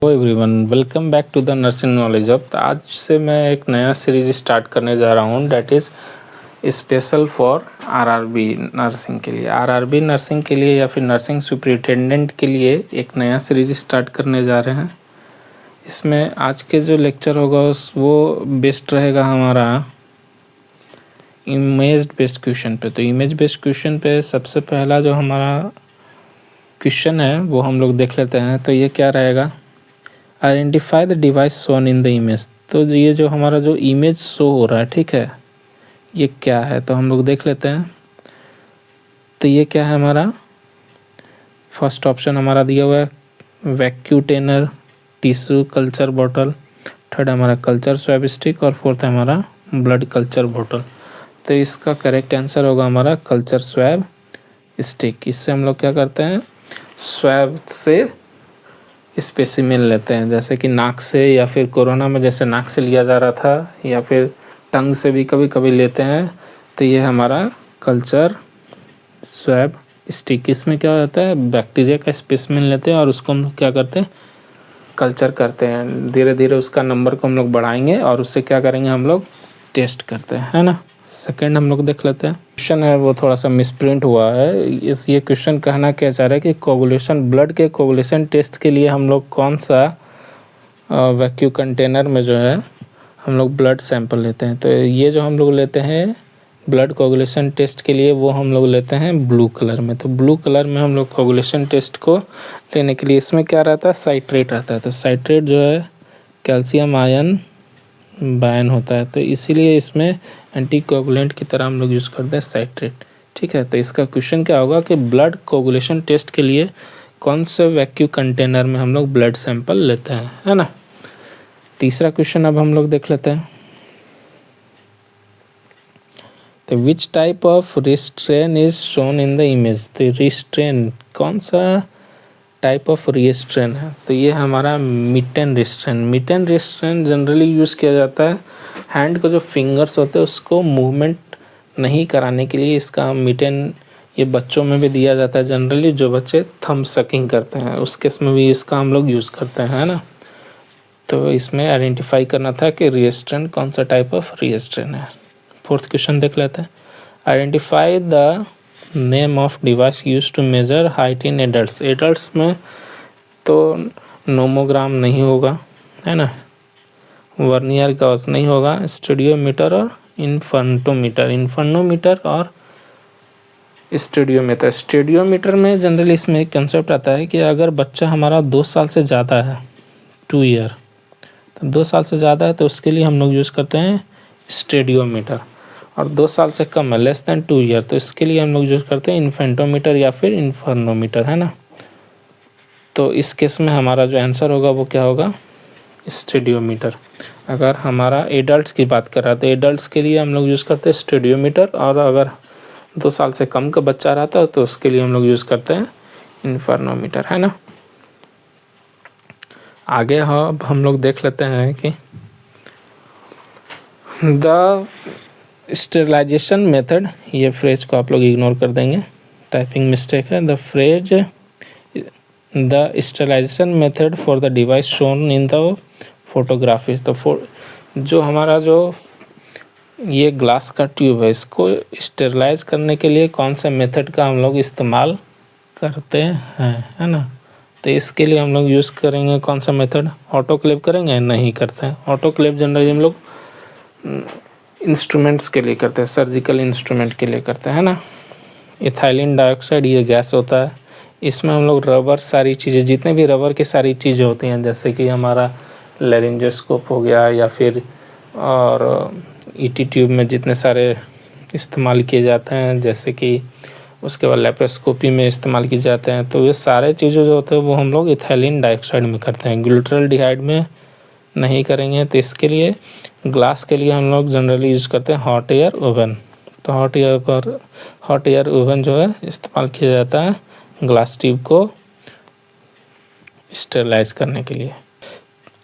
Hello everyone, welcome back to the nursing knowledge hub. तो आज से मैं एक नया सीरीज स्टार्ट करने जा रहा हूँ, that is special for RRB nursing के लिए। आरआरबी नर्सिंग के लिए या फिर नर्सिंग सुपरिटेंडेंट के लिए एक नया सीरीज स्टार्ट करने जा रहे हैं। इसमें आज के जो लेक्चर होगा वो बेस्ड रहेगा हमारा इमेज बेस्ड क्वेश्चन पे। तो इमेज बेस्ड क्वेश्चन पे सबसे पहला जो हमारा क्वेश्चन है वो हम लोग देख लेते हैं। तो ये क्या रहेगा, identify the device shown in the image. तो ये जो हमारा जो इमेज शो हो रहा है, ठीक है, ये क्या है तो हम लोग देख लेते हैं। तो ये क्या है, हमारा फर्स्ट ऑप्शन हमारा दिया हुआ है vacutainer, tissue culture bottle, third हमारा कल्चर स्वैब स्टिक और फोर्थ हमारा ब्लड कल्चर बॉटल। तो इसका करेक्ट आंसर होगा हमारा कल्चर स्वैब स्टिक। इससे हम लोग क्या करते हैं, स्वैब से स्पेसिमेन लेते हैं, जैसे कि नाक से, या फिर कोरोना में जैसे नाक से लिया जा रहा था, या फिर टंग से भी कभी कभी लेते हैं। तो ये हमारा कल्चर स्वैब स्टिक। इसमें क्या होता है, बैक्टीरिया का स्पेसिमेन लेते हैं और उसको हम क्या करते हैं, कल्चर करते हैं। धीरे धीरे उसका नंबर को हम लोग बढ़ाएंगे और उससे क्या करेंगे, हम लोग टेस्ट करते हैं, है ना। सेकेंड हम लोग देख लेते हैं। क्वेश्चन है वो थोड़ा सा मिसप्रिंट हुआ है। ये क्वेश्चन कहना क्या चाह रहा है कि कोगुलेशन, ब्लड के कोगुलेशन टेस्ट के लिए हम लोग कौन सा वैक्यूम कंटेनर में जो है हम लोग ब्लड सैंपल लेते हैं। तो ये जो हम लोग लेते हैं ब्लड कोगुलेशन टेस्ट के लिए, वो हम लोग लेते हैं ब्लू कलर में। तो ब्लू कलर में हम लोग कोगुलेशन टेस्ट को लेने के लिए, इसमें क्या रहता है, साइट्रेट रहता है। तो साइट्रेट जो है कैल्शियम आयन बैन होता है, तो इसीलिए इसमें एंटीकोगुलेंट की तरह हम लोग यूज़ करते हैं साइट्रेट, ठीक है। तो इसका क्वेश्चन क्या होगा कि ब्लड कोगुलेशन टेस्ट के लिए कौन से वैक्यूम कंटेनर में हम लोग ब्लड सैंपल लेते हैं, है ना। तीसरा क्वेश्चन अब हम लोग देख लेते हैं। तो which type of restrain is shown in the image. तो रिस्ट्रेन कौन सा टाइप ऑफ रिस्ट्रेन है, तो ये हमारा मिटेन रिस्ट्रेन। मिटेन रिस्ट्रेन जनरली यूज़ किया जाता है हैंड को जो फिंगर्स होते हैं उसको मूवमेंट नहीं कराने के लिए। इसका मिटेन ये बच्चों में भी दिया जाता है जनरली, जो बच्चे थंब सकिंग करते हैं उस केस में भी इसका हम लोग यूज़ करते हैं, है ना। तो इसमें आइडेंटिफाई करना था कि रिस्ट्रेन कौन सा टाइप ऑफ रिस्ट्रेन है। फोर्थ क्वेश्चन देख लेते हैं। Identify the name of device use to measure height in adults. Adults में तो नोमोग्राम नहीं होगा, है ना, वर्नियर गॉज नहीं होगा, स्टूडियोमीटर और इन्फर्नोमीटर। इन्फर्नोमीटर और स्टूडियोमीटर। स्टूडियोमीटर में जनरली इसमें एक कंसेप्ट आता है कि अगर बच्चा हमारा 2 साल से ज़्यादा है, 2 ईयर, तो 2 साल से ज़्यादा है तो उसके लिए हम लोग यूज़ करते हैं स्टूडियोमीटर। और 2 साल से कम है, लेस देन 2 ईयर, तो इसके लिए हम लोग यूज़ करते हैं इन्फेंटोमीटर या फिर इन्फर्नोमीटर, है ना। तो इस केस में हमारा जो आंसर होगा वो क्या होगा, स्टूडियोमीटर। अगर हमारा एडल्ट्स की बात कर रहा है तो एडल्ट्स के लिए हम लोग यूज़ करते हैं स्टूडियोमीटर, और अगर 2 साल से कम का बच्चा रहता है तो उसके लिए हम लोग यूज़ करते हैं इन्फर्नोमीटर, है ना। आगे अब हम लोग देख लेते हैं कि द स्टेरिलाइजेशन मेथड, ये फ्रेज को आप लोग इग्नोर कर देंगे, टाइपिंग मिस्टेक है। The phrase the sterilisation method for the device shown in the photography. तो जो हमारा जो ये ग्लास का ट्यूब है, इसको स्टेरिलाइज करने के लिए कौन सा मेथड का हम लोग इस्तेमाल करते हैं, है ना। तो इसके लिए हम लोग यूज़ करेंगे कौन सा मेथड, ऑटोक्लेव करेंगे, नहीं करते हैं। ऑटोक्लेव जनरली हम लोग इंस्ट्रूमेंट्स के लिए करते हैं, सर्जिकल इंस्ट्रूमेंट के लिए करते हैं ना। इथाइलिन डाइऑक्साइड ये गैस होता है, इसमें हम लोग रबर, सारी चीज़ें जितने भी रबर की सारी चीज़ें होती हैं, जैसे कि हमारा लेरिंजोस्कोप हो गया, या फिर और ईटी ट्यूब में जितने सारे इस्तेमाल किए जाते हैं, जैसे कि उसके बाद लेप्रोस्कोपी में इस्तेमाल किए जाते हैं, तो ये सारे चीज़ें जो होते हैं वो हम लोग इथाइलिन डाइऑक्साइड में करते हैं, ग्लूटरल्डिहाइड में नहीं करेंगे। तो इसके लिए ग्लास के लिए हम लोग जनरली यूज़ करते हैं हॉट एयर ओवन। तो हॉट एयर ओवन जो है इस्तेमाल किया जाता है ग्लास ट्यूब को स्टेरिलाइज करने के लिए।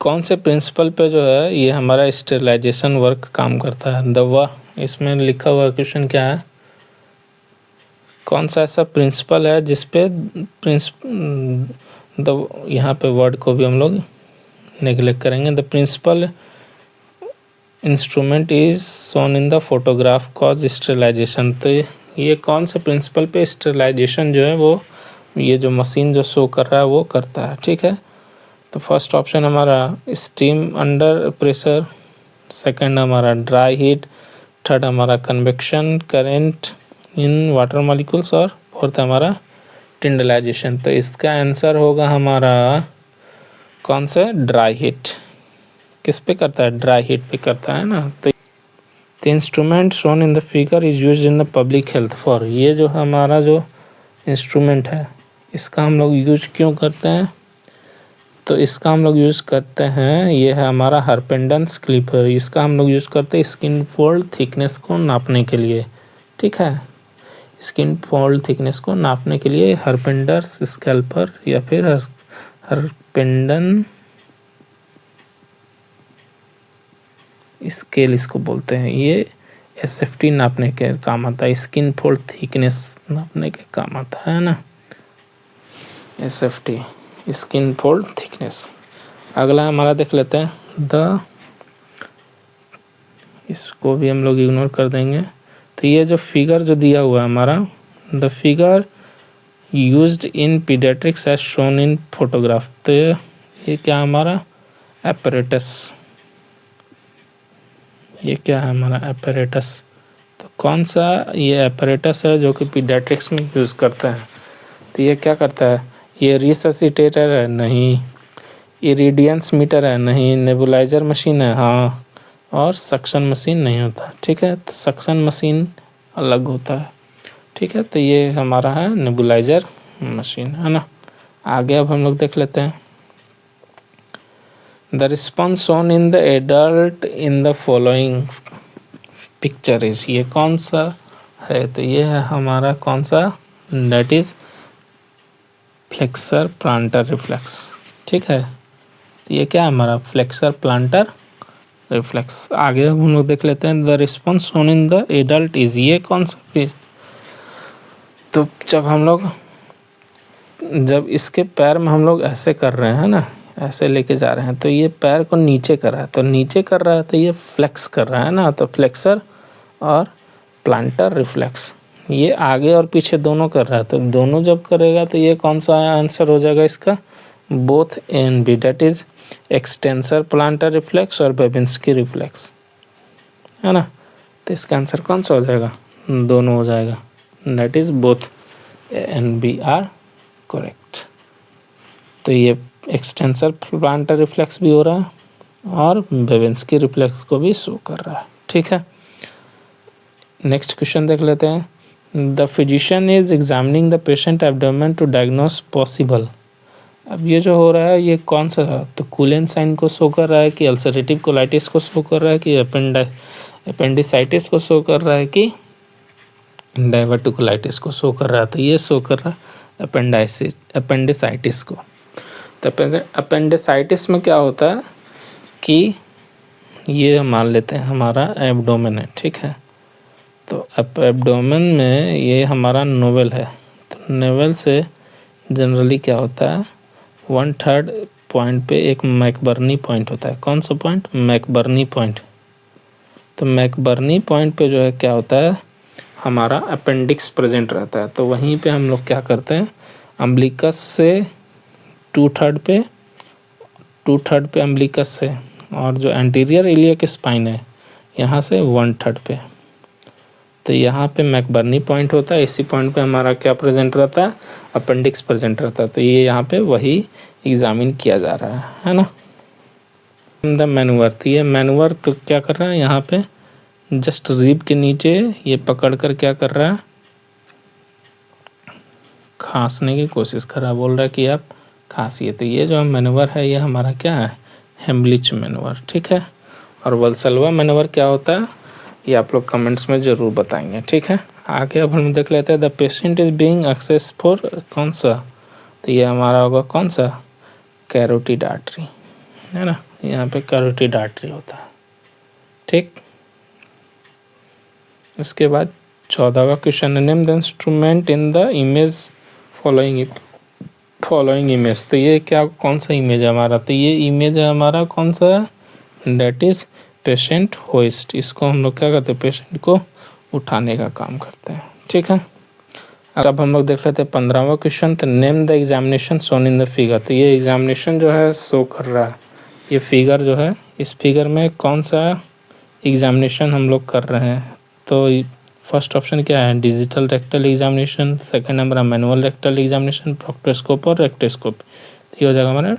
कौन से प्रिंसिपल पे जो है ये हमारा स्टेरिलाइजेशन वर्क काम करता है, दवा, इसमें लिखा हुआ क्वेश्चन क्या है, कौन सा ऐसा प्रिंसिपल है जिस पे यहाँ पे वर्ड को भी हम लोग नेग्लेक्ट करेंगे। The principal instrument is shown in the photograph cause sterilisation. तो ये कौन से प्रिंसिपल पे स्टेरिलाइजेशन जो है वो ये जो मशीन जो शो कर रहा है वो करता है, ठीक है। तो फर्स्ट ऑप्शन हमारा स्टीम अंडर प्रेशर, सेकंड हमारा ड्राई हीट, थर्ड हमारा convection current in water molecules और फोर्थ हमारा टिंडलाइजेशन। तो इसका आंसर होगा हमारा कौन सा, ड्राई हीट। किस पे करता है, ड्राई हीट पे करता है ना। तो the instrument shown in the figure is use in the public health for, ये जो हमारा जो इंस्ट्रूमेंट है इसका हम लोग यूज क्यों करते हैं, तो इसका हम लोग यूज़ करते हैं, ये है हमारा हरपेंडेंस क्लिपर। इसका हम लोग यूज़ करते हैं स्किन फोल्ड थिकनेस को नापने के लिए, ठीक है। स्किन फोल्ड थिकनेस को नापने के लिए हरपेंडर्स स्कैल्पर या फिर हरपेंडन स्केल इसको बोलते हैं। ये एसएफटी नापने के काम आता है, स्किन फोल्ड थिकनेस नापने के काम आता है ना, एसएफटी स्किन फोल्ड थिकनेस। अगला हमारा देख लेते हैं इसको भी हम लोग इग्नोर कर देंगे। तो ये जो फिगर जो दिया हुआ है हमारा, the figure used in paediatrics as shown in photograph. तो ये क्या हमारा एपरेटस, ये क्या है हमारा एपरेटस। तो कौन सा ये एपरेटस है जो कि पीडियाट्रिक्स में यूज़ करते हैं। तो ये क्या करता है, ये रिससिटेटर है, नहीं। इरिडियंस मीटर है, नहीं। नेबुलाइजर मशीन है, हाँ। और सक्शन मशीन नहीं होता, ठीक है। तो सक्शन मशीन अलग होता है, ठीक है। तो ये हमारा है नेबुलाइजर मशीन, है ना। आगे अब हम लोग देख लेते हैं the response shown in the adult in the following picture is, ये कौन सा है, तो ये है हमारा कौन सा, that is flexor plantar reflex, ठीक है। तो ये क्या है हमारा फ्लेक्सर प्लांटर रिफ्लेक्स। आगे हम लोग देख लेते हैं the response shown in the adult is, ये कौन सा फिर, तो जब इसके पैर में हम लोग ऐसे कर रहे हैं ना, ऐसे लेके जा रहे हैं, तो ये पैर को नीचे कर रहा है, तो नीचे कर रहा है तो ये फ्लेक्स कर रहा है ना, तो फ्लेक्सर और प्लांटर रिफ्लेक्स। ये आगे और पीछे दोनों कर रहा है, तो दोनों जब करेगा तो ये कौन सा आंसर हो जाएगा इसका, both A and B, that is extensor plantar reflex और बेबिंस्की रिफ्लेक्स, है ना। तो इसका आंसर कौन सा हो जाएगा, दोनों हो जाएगा, that is both A and B are correct. तो ये एक्सटेंसर प्लांटर रिफ्लेक्स भी हो रहा है और बेबिंस्की रिफ्लेक्स को भी शो कर रहा है, ठीक है। नेक्स्ट क्वेश्चन देख लेते हैं the physician is examining the patient abdomen to diagnose possible. अब ये जो हो रहा है ये कौन सा है, तो कूलेन साइन को शो कर रहा है कि अल्सरेटिव कोलाइटिस को शो कर रहा है कि अपेंडिसाइटिस को शो कर रहा है कि डाइवर्टिकुलाइटिस को शो कर रहा है। तो ये शो कर रहा है अपेंडिसाइटिस को। तो अपेंडिसाइटिस में क्या होता है कि ये मान लेते हैं हमारा एब्डोमेन है, ठीक है। तो एब्डोमेन में ये हमारा नोवेल है, तो नोवेल से जनरली क्या होता है 1/3 पॉइंट पे एक मैकबर्नी पॉइंट होता है। कौन सा पॉइंट, मैकबर्नी पॉइंट। तो मैकबर्नी पॉइंट पे जो है क्या होता है हमारा अपेंडिक्स प्रेजेंट रहता है। तो वहीं पे हम लोग क्या करते हैं अम्बिलिकस से 2/3 पे अम्बिलिकस से, और जो एंटीरियर इलियक स्पाइन है यहाँ से 1/3 पे। तो यहाँ पे मैकबर्नी पॉइंट होता है, इसी पॉइंट पे हमारा क्या प्रेजेंट रहता है, अपेंडिक्स प्रेजेंट रहता है। तो ये यहाँ पे वही एग्जामिन किया जा रहा है ना। द मैनुअर, तो ये मैनुअर तो क्या कर रहा है यहाँ पे जस्ट रिब के नीचे ये पकड़ कर क्या कर रहा है, खांसने की कोशिश कर रहा है, बोल रहा है कि आप खांसिए। तो ये जो मैनुअर है ये हमारा क्या है, हेमलिच मैनुअर, ठीक है। और वल्सलवा मैनुअर क्या होता है ये आप लोग कमेंट्स में ज़रूर बताएंगे, ठीक है। आगे अब हम देख लेते हैं the patient is being access for कौन सा, तो ये हमारा होगा कौन सा, कैरोटिड आर्टरी, है ना। यहाँ पे कैरोटिड आर्टरी होता है, ठीक। इसके बाद 14वां question, name the instrument in the image following following image, तो ये क्या कौन सा इमेज है हमारा, तो ये इमेज है हमारा कौन सा है, डेट इज पेशेंट होइस्ट। इसको हम लोग क्या करते हैं, पेशेंट को उठाने का काम करते हैं, ठीक है। अब हम लोग देख लेते हैं 15वां क्वेश्चन, तो name the examination shown in the figure. तो ये एग्जामिनेशन जो है शो कर रहा है, ये फिगर जो है, इस फिगर में कौन सा एग्जामिनेशन हम लोग कर रहे हैं। तो फर्स्ट ऑप्शन क्या है, digital rectal examination, second number manual rectal examination, proctoscope और रेक्टोस्कोप। तो ये हो जाएगा हमारा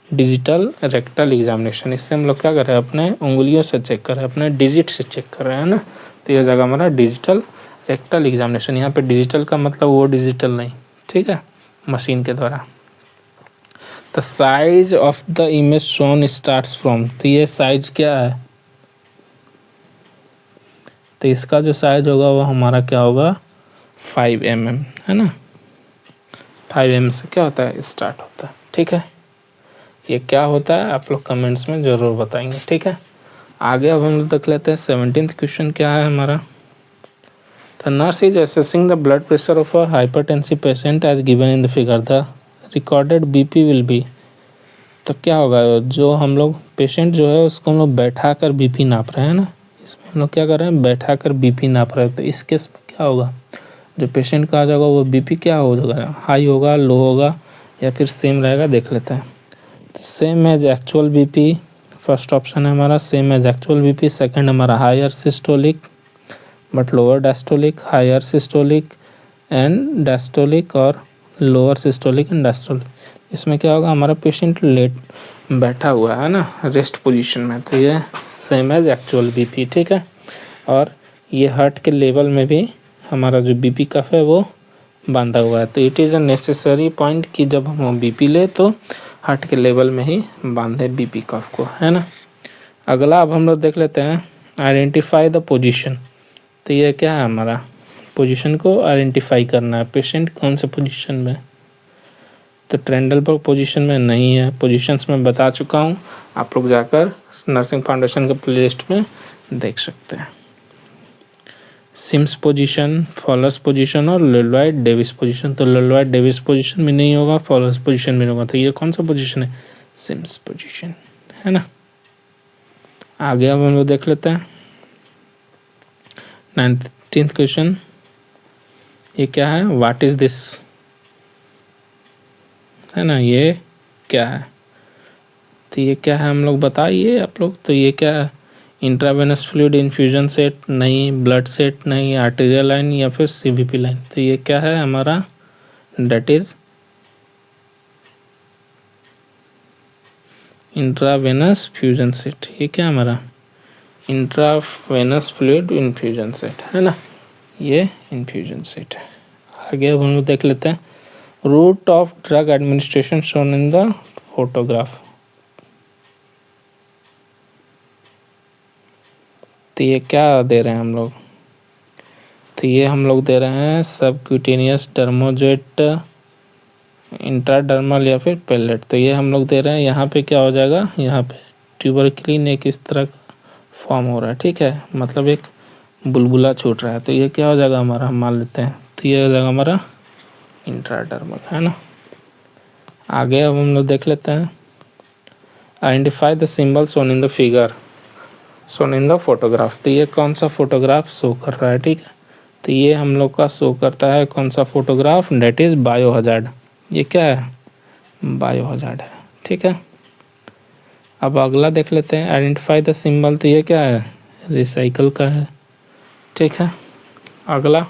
डिजिटल रेक्टल एग्जामिनेशन। इससे हम लोग क्या कर रहे हैं, अपने उंगलियों से चेक कर रहे हैं, अपने डिजिट से चेक कर रहे हैं ना। तो ये हो जाएगा हमारा डिजिटल रेक्टल एग्जामिनेशन। यहाँ पे डिजिटल का मतलब वो डिजिटल नहीं, ठीक है, मशीन के द्वारा। The size of the image shown starts from, तो ये साइज क्या है, तो इसका जो साइज होगा वो हमारा क्या होगा 5 mm, है ना। 5 mm से क्या होता है, स्टार्ट होता है, ठीक है। ये क्या होता है आप लोग कमेंट्स में ज़रूर बताएंगे, ठीक है। आगे अब हम लोग देख लेते हैं 17th क्वेश्चन क्या है हमारा। The nurse is assessing the blood pressure of a hypertensive patient as given in the figure, the recorded BP will be. तो क्या होगा, जो हम लोग पेशेंट जो है उसको हम लोग बैठा कर बीपी नाप रहे हैं ना, इसमें हम लोग क्या कर रहे हैं, बैठा कर बीपी नाप रहे हैं। तो इस केस में क्या होगा, जो पेशेंट का आ जाएगा वो बीपी क्या हो जाएगा, हाई होगा, लो होगा या फिर सेम रहेगा, देख लेते हैं। तो same as actual BP, first option है हमारा same as actual BP. Second हमारा higher systolic but lower diastolic, higher systolic and diastolic और लोअर सिस्टोलिक एंड डायस्टोलिक। इसमें क्या होगा, हमारा पेशेंट लेट बैठा हुआ है ना, रेस्ट पोजीशन में, तो ये सेम एज एक्चुअल बीपी, ठीक है। और ये हार्ट के लेवल में भी हमारा जो बीपी कफ है वो बांधा हुआ है। तो it is a necessary point कि जब हम बीपी ले तो हार्ट के लेवल में ही बांधे बीपी कफ को, है ना। अगला अब हम लोग देख लेते हैं आइडेंटिफाई द पोजीशन। तो ये क्या है, हमारा पोजीशन को आइडेंटिफाई करना है, पेशेंट कौन से पोजीशन में। तो ट्रेंडलबर्ग पोजीशन में नहीं है, पोजीशंस में बता चुका हूँ, आप लोग जाकर नर्सिंग फाउंडेशन के प्लेलिस्ट में देख सकते हैं। सिम्स पोजीशन, फॉलर्स पोजीशन और लोलॉयड डेविस पोजीशन। तो लोलॉयड डेविस पोजीशन में नहीं होगा, फॉलर्स पोजीशन में नहीं होगा, तो ये कौन सा पोजीशन है, सिम्स पोजीशन, है ना। आगे अब हम लोग देख लेते हैं 19th क्वेश्चन। ये क्या है, व्हाट इज दिस, है ना, ये क्या है। तो ये क्या है हम लोग बताइए आप लोग। तो ये क्या है, इंट्रावेनस फ्लूइड इन्फ्यूजन सेट नहीं, ब्लड सेट नहीं, आर्टेरियल लाइन या फिर सीवीपी लाइन। तो ये क्या है हमारा, that is intravenous fusion set. ये क्या हमारा इंट्रावेनस फ्लूइड इन्फ्यूजन सेट, है ना, ये इन्फ्यूजन सेट है। आगे अब हम लोग देख लेते हैं route of drug administration shown in the photograph. तो ये क्या दे रहे हैं हम लोग, तो ये हम लोग दे रहे हैं सबक्यूटेनियस डर्मोजेट, इंट्राडर्मल या फिर पेलेट। तो ये हम लोग दे रहे हैं, यहाँ पे क्या हो जाएगा, यहाँ पे ट्यूबरक्लिन एक इस तरह का फॉर्म हो रहा है, ठीक है, मतलब एक बुलबुला छूट रहा है। तो ये क्या हो जाएगा हमारा, हम मान लेते हैं, तो ये हो जाएगा हमारा इंट्राडर्मल, है ना। आगे अब हम लोग देख लेते हैं identify the symbol shown in the figure shown in the photograph. तो ये कौन सा फोटोग्राफ शो कर रहा है, ठीक है। तो ये हम लोग का शो करता है कौन सा photograph, that is bio hazard. ये क्या है, बायो हजार्ड है, ठीक है। अब अगला देख लेते हैं आइडेंटिफाई द सिंबल। तो ये क्या है, रिसाइकल का है, ठीक है। अगला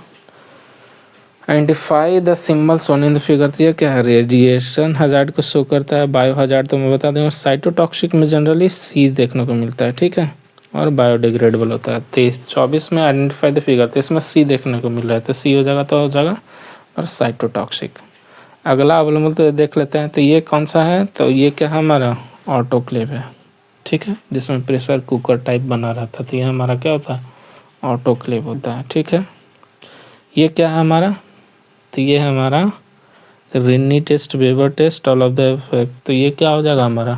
identify the symbol shown in the figure. तो ये क्या है, रेडिएशन हजार्ड को शो करता है। बायो हजार्ड तो मैं बता दूँ साइटोटॉक्सिक में जनरली सी देखने को मिलता है, ठीक है, और बायोडिग्रेडेबल होता है। 23-24 में आइडेंटिफाई द फिगर, तो इसमें सी देखने को मिल रहा है, तो सी हो जाएगा, तो हो जाएगा और साइटोटॉक्सिक। अगला अवेलेबल तो देख लेते हैं। तो ये कौन सा है, तो ये क्या है हमारा ऑटोक्लेव है, ठीक है, जिसमें प्रेशर कुकर टाइप बना रहता। तो ये हमारा क्या होता है, ऑटोक्लेव होता है, ठीक है। ये क्या है हमारा, तो ये है हमारा Rinne test, Weber test, all of the. तो ये क्या हो जाएगा हमारा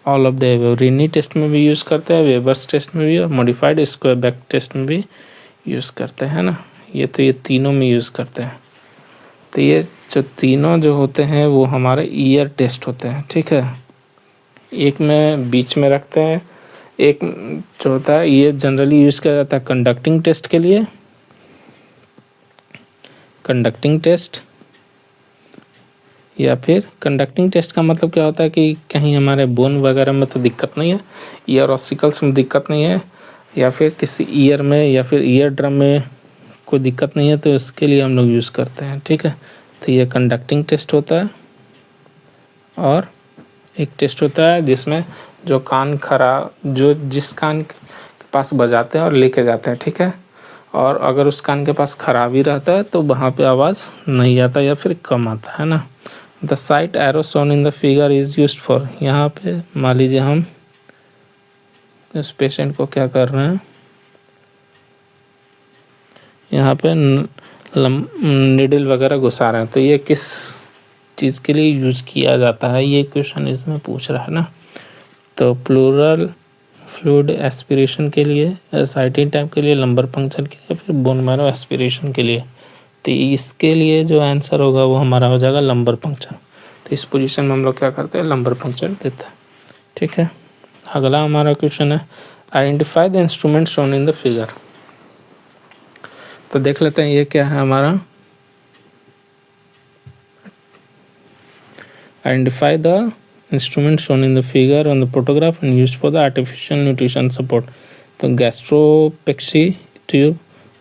all of the above. Rinne test में भी यूज़ करते हैं, वेबर्स टेस्ट में भी, और मॉडिफाइड स्क्वायर बैक टेस्ट में भी यूज़ करते हैं ना। ये तो ये तीनों में यूज़ करते हैं। तो ये जो तीनों जो होते हैं वो हमारे ईयर टेस्ट होते हैं, ठीक है। एक में बीच में रखते हैं, एक जो होता है ये जनरली यूज़ किया जाता है कंडक्टिंग टेस्ट के लिए, कंडक्टिंग टेस्ट। या फिर कंडक्टिंग टेस्ट का मतलब क्या होता है कि कहीं हमारे बोन वगैरह में तो दिक्कत नहीं है, ईयर ऑसिकल्स में दिक्कत नहीं है, या फिर किसी ईयर में या फिर ईयर ड्रम में कोई दिक्कत नहीं है, तो इसके लिए हम लोग यूज़ करते हैं, ठीक है। तो ये कंडक्टिंग टेस्ट होता है। और एक टेस्ट होता है जिसमें जो कान खराब, जो जिस कान के पास बजाते हैं और लेके जाते हैं, ठीक है। और अगर उस कान के पास खराबी रहता है तो वहाँ पे आवाज़ नहीं आता या फिर कम आता है ना। The site arrow shown in the figure is used for, यहाँ पे मान लीजिए हम इस पेशेंट को क्या कर रहे हैं, यहाँ पे निडल वगैरह घुसा रहे हैं, तो ये किस चीज़ के लिए यूज़ किया जाता है, ये क्वेश्चन इसमें पूछ रहा है ना। तो प्लूरल फ्लूइड एस्पिरेशन के लिए, एसआईटी टाइप के लिए, लंबर पंक्चर के लिए, फिर बोन मैरो एस्पिरेशन के लिए। तो इसके लिए जो आंसर होगा वो हमारा हो जाएगा लंबर पंक्चर। तो इस पोजीशन में हम लोग क्या करते हैं, लंबर पंक्चर देते हैं, ठीक है। अगला हमारा क्वेश्चन है identify the instrument shown in the figure. तो देख लेते हैं ये क्या है हमारा, identify the instrument shown in the figure on the photograph and used for the artificial nutrition support. तो gastropexy tube,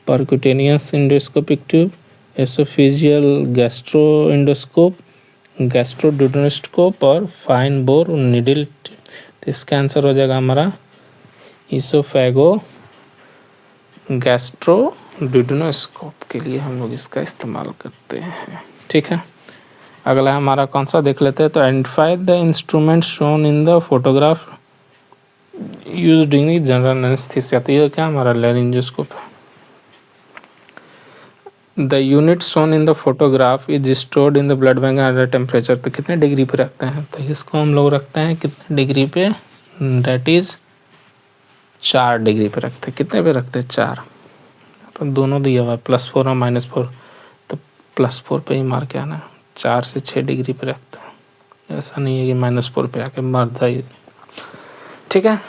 percutaneous endoscopic tube, एसोफिजियल गैस्ट्रोइंडोस्कोप, गैस्ट्रोडुडेनोस्कोप और फाइन बोर निडल। तो इसका आंसर हो जाएगा हमारा इसोफेगो गैस्ट्रोडुडेनोस्कोप के लिए हम लोग इसका इस्तेमाल करते हैं, ठीक है। अगला हमारा कौन सा देख लेते हैं। तो identify the instrument shown in the photograph use during general anaesthesia. तो ये क्या हमारा लैरिंजोस्कोप है। The unit shown in the photograph is stored in the blood bank at temperature. तो कितने डिग्री पे रखते हैं, तो इसको हम लोग रखते हैं कितने डिग्री पे, डेट इज 4 डिग्री पे रखते हैं। कितने पे रखते हैं, 4। अपन दोनों दिया हुआ है +4 और -4, तो +4 पे ही मार के आना है। 4 से 6 डिग्री पे रखते हैं, ऐसा नहीं है कि -4 पे आके मर जाए, ठीक है।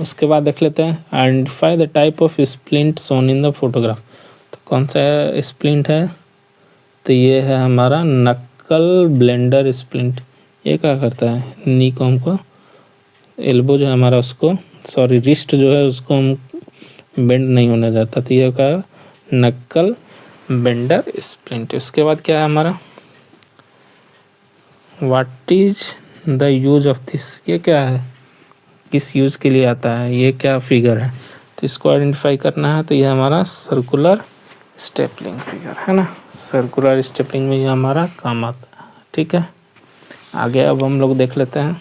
उसके बाद देख लेते हैं identify the type of splint shown in the photograph. तो कौन सा स्प्लिंट है, तो ये है हमारा नक्कल ब्लेंडर स्प्लिंट। ये क्या करता है, नी को हमको, एल्बो जो है हमारा उसको, सॉरी रिस्ट जो है उसको हम बेंड नहीं होने देता। तो ये क्या, नक्कल बेंडर स्प्लिंट। उसके बाद क्या है हमारा, what is the use of this. ये क्या है, किस यूज के लिए आता है, ये क्या फिगर है, तो इसको आइडेंटिफाई करना है। तो ये हमारा सर्कुलर स्टेपलिंग फिगर है ना, सर्कुलर स्टेपलिंग में ये हमारा काम आता है, ठीक है। आगे अब हम लोग देख लेते हैं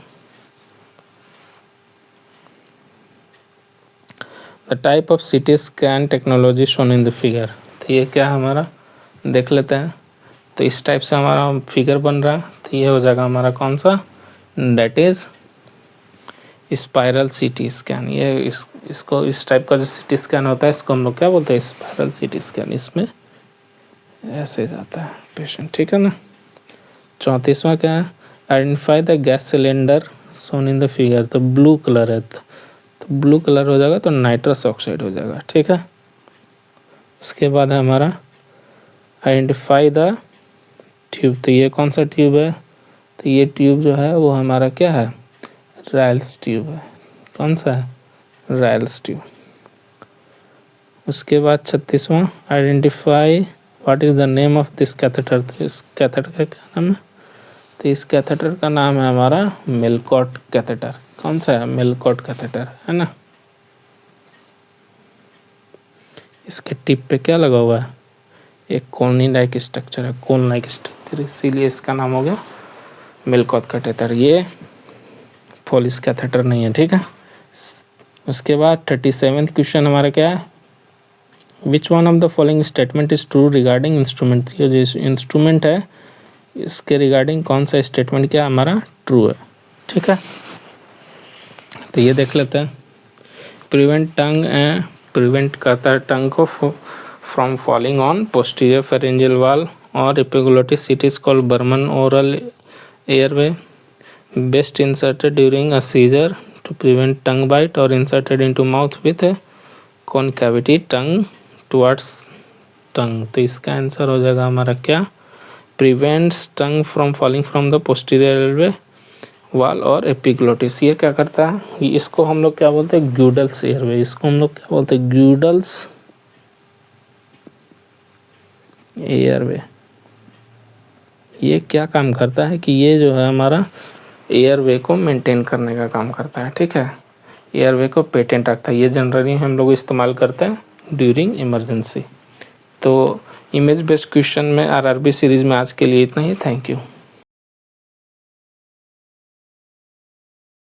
the type of CT scan technology shown in the figure. तो ये क्या हमारा देख लेते हैं। तो इस टाइप से हमारा फिगर बन रहा है। तो ये हो जाएगा हमारा कौन सा, that is spiral CT scan. ये इसको इस टाइप का जो सीटी स्कैन होता है इसको हम लोग क्या बोलते हैं, स्पाइरल सीटी स्कैन। इसमें ऐसे जाता है पेशेंट, ठीक है ना। 34वां क्या है, identify the gas cylinder shown in the figure. तो ब्लू कलर है, तो ब्लू कलर हो जाएगा तो नाइट्रस ऑक्साइड हो जाएगा, ठीक है। उसके बाद है हमारा आइडेंटिफाई द ट्यूब। तो ये कौन सा ट्यूब है, तो ये ट्यूब जो है वो हमारा क्या है, रायल्स ट्यूब है। कौन सा है, रायल्स ट्यूब। उसके बाद 36वां identify what is the name of this catheter. तो इस कैथेटर का क्या नाम है, तो इस कैथेटर का नाम है हमारा मेलकॉट कैथेटर। कौन सा है, मेलकॉट कैथेटर है ना। इसके टिप पे क्या लगा हुआ है, एक कोनी लाइक स्ट्रक्चर है, कोन लाइक स्ट्रक्चर, इसीलिए इसका नाम हो गया मेलकॉट कैथेटर। ये फोलिस कैथेटर नहीं है, ठीक है। उसके बाद 37वां क्वेश्चन हमारा क्या है, which one of the following statement is true regarding instrument. ये जो इंस्ट्रूमेंट है इसके रिगार्डिंग कौन सा स्टेटमेंट क्या हमारा ट्रू है, ठीक है। तो ये देख लेते हैं, प्रिवेंट टंग करता है टंग को from falling on posterior pharyngeal wall or epiglottis. It is called Burman oral airway. Best inserted during a seizure to prevent tongue bite or inserted into mouth with a concavity tongue towards tongue. तो इसका answer हो जाएगा हमारा क्या, prevents tongue from falling from the posterior airway वाल और epiglottis. ये क्या करता है, इसको हम लोग क्या बोलते हैं, ग्यूडल्स एयरवे। इसको हम लोग क्या बोलते हैं, ग्यूडल्स एयरवे। ये क्या काम करता है कि ये जो है हमारा एयरवे को मेंटेन करने का काम करता है, ठीक है, एयरवे को पेटेंट रखता है। ये जनरली हम लोग इस्तेमाल करते हैं ड्यूरिंग इमरजेंसी। तो इमेज बेस्ड क्वेश्चन में आरआरबी सीरीज़ में आज के लिए इतना ही। Thank you.